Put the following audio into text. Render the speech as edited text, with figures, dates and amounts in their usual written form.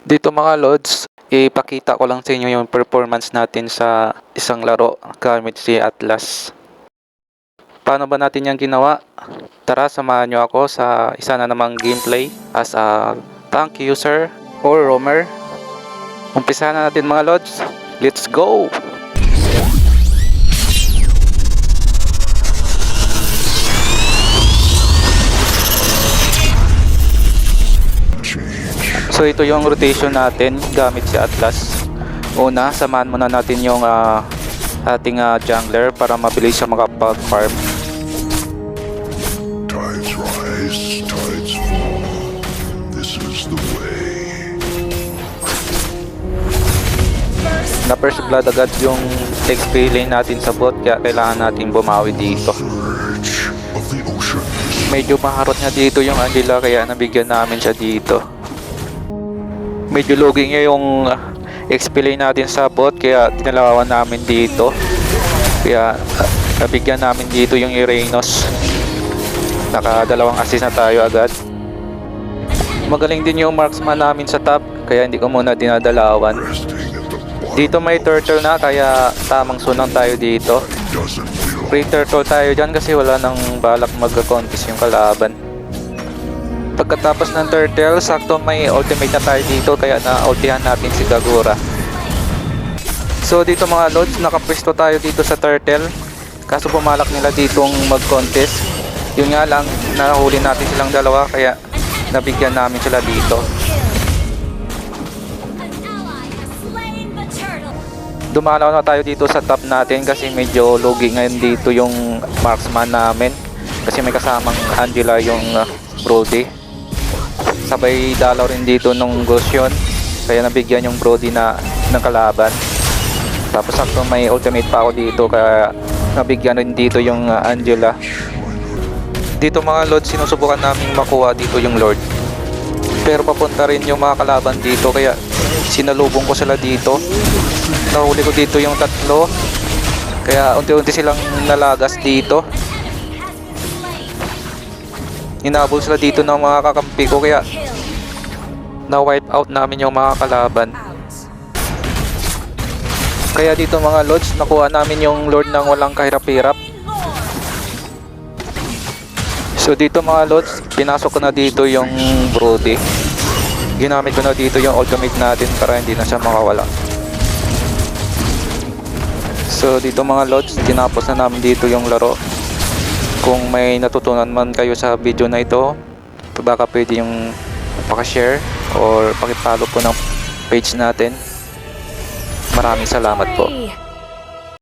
Dito mga lods, ipakita ko lang sa inyo yung performance natin sa isang laro gamit si Atlas. Paano ba natin yan ginawa? Tara, samahan nyo ako sa isa na namang gameplay as a tank user or roamer. Umpisa na natin mga lods. Let's go! So ito yung rotation natin gamit si Atlas. Una, samahan muna natin yung ating jungler para mabilis siya makapag-farm. Tides rise, tides fall. This is the way. Na first blood agad yung XP lane natin sa bot, kaya kailangan natin bumawi dito. Surge of the ocean. Medyo maharot nga dito yung Angela, kaya nabigyan namin siya dito. Medyo logging nga yung XP lane natin sa bot, kaya tinalawan namin dito. Kaya nabigyan namin dito yung Irenos. Nakadalawang assist na tayo agad. Magaling din yung marksman namin sa top, kaya hindi ko muna dinadalawan. Resting at the bottom Dito may turtle na, kaya tamang sunang tayo dito. doesn't feel Free turtle tayo dyan kasi wala nang balak mag-contest yung kalaban. Pagkatapos ng turtle, sakto may ultimate na tayo dito, kaya na-ultihan natin si Kagura. So dito mga lods, nakapwesto tayo dito sa turtle. Kaso pumalak nila ditong mag-contest. Yun nga lang, nahuli natin silang dalawa, kaya nabigyan namin sila dito. Dumalaw na tayo dito sa top natin kasi medyo logi ngayon dito yung marksman namin. Kasi may kasamang Angela yung Brody. Sabay dalaw rin dito nung Gosyon, kaya nabigyan yung Brody na ng kalaban. Tapos sakto may ultimate pa ako dito, kaya nabigyan rin dito yung Angela. Dito mga Lord, sinusubukan namin makuha dito yung Lord, pero papunta rin yung mga kalaban dito, kaya sinalubong ko sila dito. Nahuli ko dito yung tatlo, kaya unti-unti silang nalagas dito. Hinabol sila dito ng mga kakampi ko, kaya na-wipe out namin yung mga kalaban. Kaya dito mga lords, nakuha namin yung lord ng walang kahirap-hirap. So dito mga lords, pinasok ko na dito yung Brody. Ginamit ko na dito yung ultimate natin para hindi na siya makawala. So dito mga lords, tinapos na namin dito yung laro. Kung may natutunan man kayo sa video na ito, baka pwede yung pakashare or pakipollow po ng page natin. Maraming salamat po.